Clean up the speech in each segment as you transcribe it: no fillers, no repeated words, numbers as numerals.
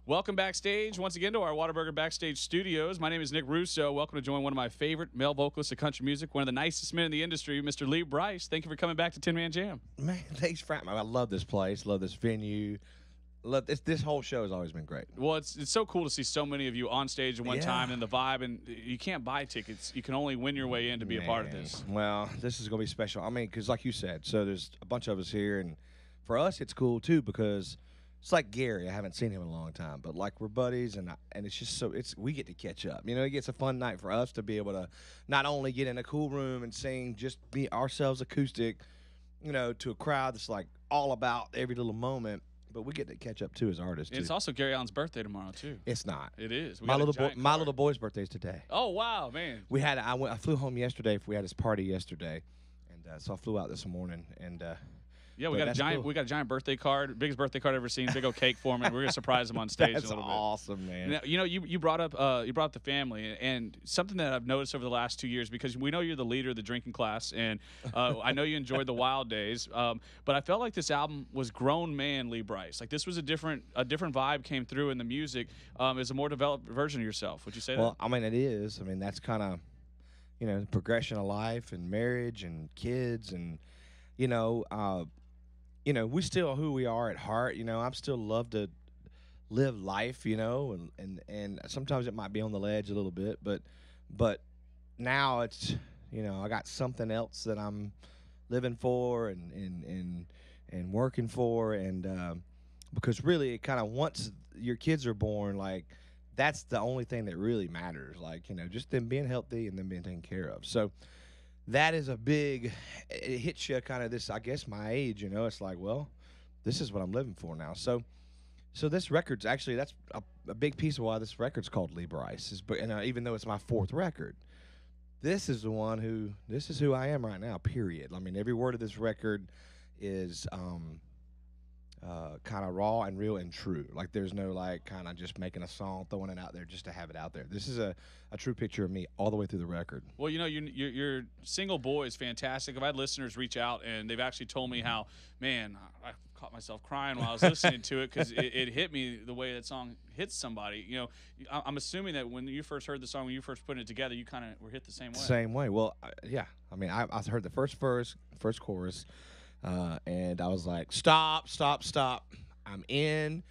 Welcome backstage once again to our Whataburger Backstage Studios. My name is Nick Russo. Welcome to join one of my favorite male vocalists of country music, one of the nicest men in the industry, Mr. Lee Brice. Thank you for coming back to Tin Man Jam. Man, thanks for having me. I love this place. Love this venue. Love this whole show has always been great. Well, it's so cool to see so many of you on stage at one time and the vibe, and you can't buy tickets. You can only win your way in to be a part of this. Well, this is going to be special. I mean, because like you said, so there's a bunch of us here, and for us, it's cool too because it's like Gary. I haven't seen him in a long time, but like we're buddies, and it's just so we get to catch up. You know, it gets a fun night for us to be able to not only get in a cool room and sing, just be ourselves acoustic, you know, to a crowd that's like all about every little moment. But we get to catch up too as artists. It's also Gary Allen's birthday tomorrow too. It's not. It is. My little boy's birthday is today. Oh wow, man! I flew home yesterday. We had his party yesterday, and so I flew out this morning. And yeah, we got a giant. Cool. We got a giant birthday card, biggest birthday card I've ever seen. Big old cake for him, and we're gonna surprise him on stage. That's a little awesome, bit. man. Now, you know, you brought up the family, and something that I've noticed over the last 2 years, because we know you're the leader of the drinking class, and I know you enjoyed the wild days. But I felt like this album was grown man Lee Brice. Like this was a different vibe came through in the music. It's a more developed version of yourself. Would you say that? Well, I mean, it is. I mean, that's kind of, you know, the progression of life and marriage and kids and, we still who we are at heart. You know, I still love to live life, you know, and sometimes it might be on the ledge a little bit, but now it's, you know, I got something else that I'm living for and working for, and because really it kind of once your kids are born, like that's the only thing that really matters, like, you know, just them being healthy and them being taken care of. So that is it hits you kind of this, I guess, my age, you know, it's like, well, this is what I'm living for now. So this record's actually, that's a big piece of why this record's called Lee Brice, even though it's my fourth record, this is who I am right now, period. I mean, every word of this record is kind of raw and real and true. Like there's no like kind of just making a song, throwing it out there just to have it out there. This is a true picture of me all the way through the record. Well, you know, your single boy is fantastic. I've had listeners reach out, and they've actually told me how, man, I caught myself crying while I was listening to it because it hit me the way that song hits somebody. You know, I'm assuming that when you first heard the song, when you first put it together, you kind of were hit the same way. Same way. Well, yeah. I mean, I heard the first verse, first chorus, and I was like, stop. I'm in.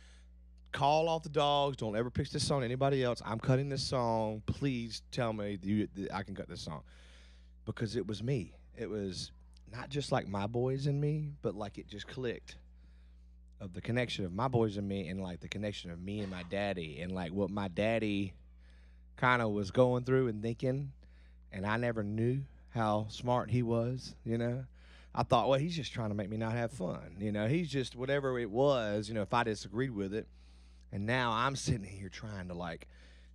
Call off the dogs. Don't ever pitch this song to anybody else. I'm cutting this song. Please tell me that I can cut this song. Because it was me. It was not just like my boys and me, but like it just clicked of the connection of my boys and me, and like the connection of me and my daddy, and like what my daddy kind of was going through and thinking, and I never knew how smart he was, you know. I thought, well, he's just trying to make me not have fun. You know, he's just whatever it was, you know, if I disagreed with it. And now I'm sitting here trying to, like,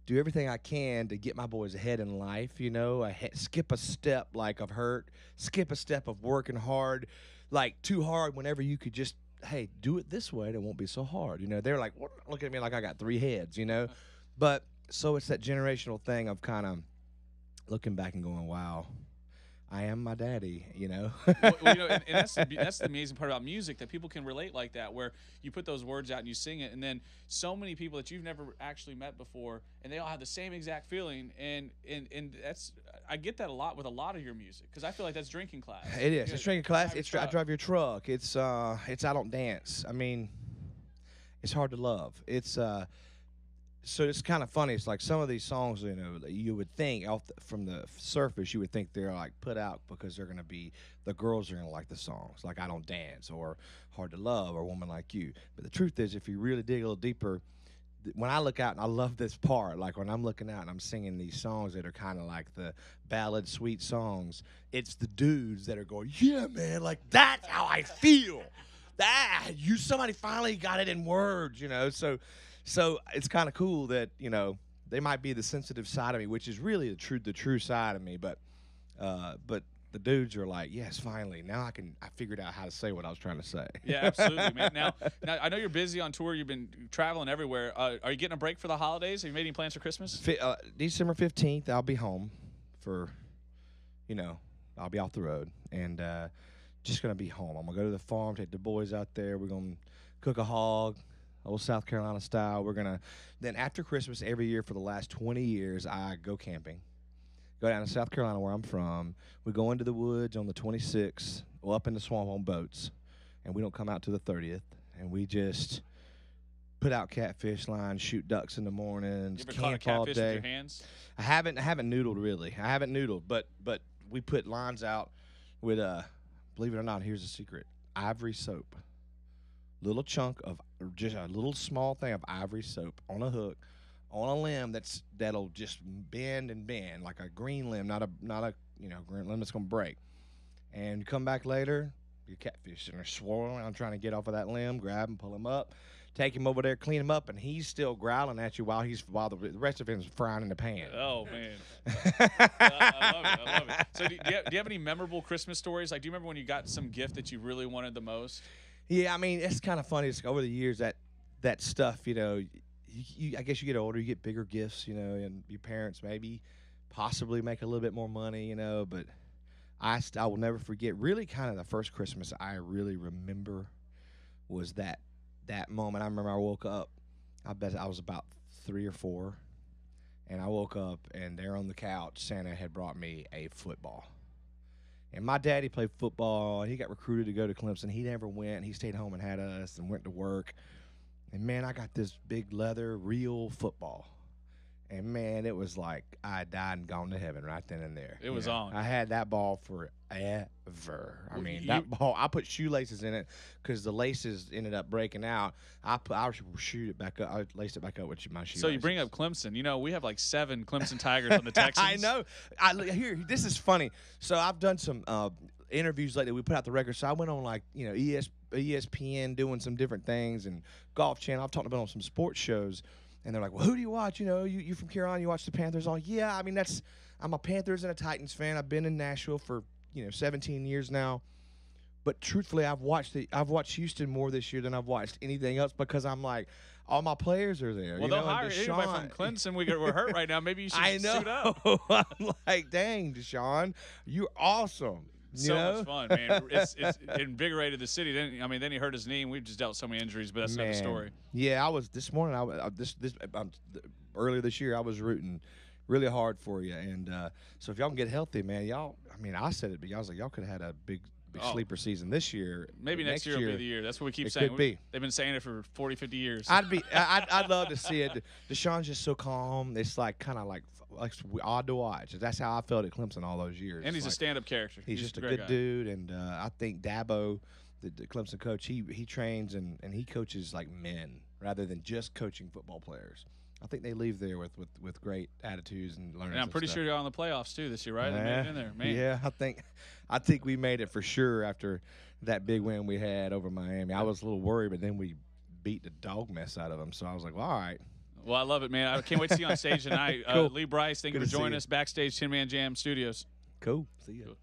do everything I can to get my boys ahead in life, you know. Skip a step, like, of hurt. Skip a step of working hard, like, too hard whenever you could just, hey, do it this way. It won't be so hard. You know, they're like, what? Look at me like I got three heads, you know. But so it's that generational thing of kind of looking back and going, wow, I am my daddy, you know. Well, you know, and that's the amazing part about music, that people can relate like that, where you put those words out and you sing it, and then so many people that you've never actually met before, and they all have the same exact feeling, and that's, I get that a lot with a lot of your music, because I feel like that's drinking class. It is. You know, it's drinking class. I drive your truck. It's I don't dance. I mean, it's hard to love. It's so it's kind of funny. It's like some of these songs, you know, that you would think from the surface, you would think they're like put out because they're gonna be, the girls are gonna like the songs, like I Don't Dance or Hard to Love or Woman Like You. But the truth is, if you really dig a little deeper, when I look out, and I love this part, like when I'm looking out and I'm singing these songs that are kind of like the ballad, sweet songs, it's the dudes that are going, yeah, man, like that's how I feel. Somebody finally got it in words, you know. So it's kind of cool that, you know, they might be the sensitive side of me, which is really the true side of me. But the dudes are like, yes, finally, now I figured out how to say what I was trying to say. Yeah, absolutely, man. Now I know you're busy on tour. You've been traveling everywhere. Are you getting a break for the holidays? Have you made any plans for Christmas? December 15th, I'll be home for, you know, I'll be off the road and just gonna be home. I'm gonna go to the farm, take the boys out there. We're gonna cook a hog. old South Carolina style. We're gonna then after Christmas every year for the last 20 years, I go camping. Go down to South Carolina where I'm from. We go into the woods on the 26th, up in the swamp on boats, and we don't come out to the 30th. And we just put out catfish lines, shoot ducks in the mornings, You ever caught a camp all catfish day. with your hands? I haven't noodled really. I haven't noodled, but we put lines out with believe it or not, here's a secret: ivory soap. Little chunk of just a little small thing of ivory soap on a hook, on a limb that'll just bend and bend like a green limb, not a green limb that's gonna break. And you come back later, your catfish and they're swirling around trying to get off of that limb, grab him, pull him up. Take him over there, clean him up, and he's still growling at you while the rest of him's frying in the pan. Oh man, I love it. I love it. So do you have any memorable Christmas stories? Like, do you remember when you got some gift that you really wanted the most? Yeah, I mean, it's kind of funny. It's over the years that stuff, I guess you get older, you get bigger gifts, and your parents maybe possibly make a little bit more money, but I will never forget. Really, kind of the first Christmas I really remember was that moment. I remember I woke up. I bet I was about 3 or 4, and I woke up, and there on the couch, Santa had brought me a football. And my daddy played football. He got recruited to go to Clemson. He never went. He stayed home and had us and went to work. And, man, I got this big leather, real football. And, man, it was like I died and gone to heaven right then and there. It was on. I had that ball forever. I mean, that ball, I put shoelaces in it because the laces ended up breaking out. I shoot it back up. I laced it back up with my shoelaces. So you bring up Clemson. We have like 7 Clemson Tigers on the Texans. I know. This is funny. So I've done some interviews lately. We put out the record. So I went on ESPN doing some different things and Golf Channel. I've talked about on some sports shows. And they're like, well, who do you watch? You from Carolina, you watch the Panthers? Oh, yeah. I mean, I'm a Panthers and a Titans fan. I've been in Nashville for 17 years now. But truthfully, I've watched Houston more this year than I've watched anything else because I'm like, all my players are there. Well, they'll hire anybody from Clemson. We're hurt right now. Maybe you should suit up. I'm like, dang, Deshaun, you're awesome. So much fun, man. It's invigorated the city. Then he hurt his knee, and we've just dealt so many injuries, but that's another story. Yeah, I was this morning. Earlier this year, I was rooting really hard for you, and so if y'all can get healthy, man, y'all. I mean, I said it, but I was like, y'all could have had a big sleeper season this year. Maybe next year will be the year. That's what we keep saying. Could be. They've been saying it for 40, 50 years. I'd love to see it. Deshaun's just so calm. It's like kind of like odd to watch. That's how I felt at Clemson all those years. And he's a stand-up character. He's just a good guy. dude, and I think Dabo, the Clemson coach, he trains and he coaches like men rather than just coaching football players. I think they leave there with great attitudes and learning. And I'm pretty sure you're on the playoffs too this year, right? They made it in there, man. Yeah, I think we made it for sure after that big win we had over Miami. I was a little worried, but then we beat the dog mess out of them. So I was like, well, all right. Well, I love it, man. I can't wait to see you on stage tonight. Cool. Lee Brice, thank you for joining us. Backstage 10-Man Jam Studios. Cool. See you. Cool.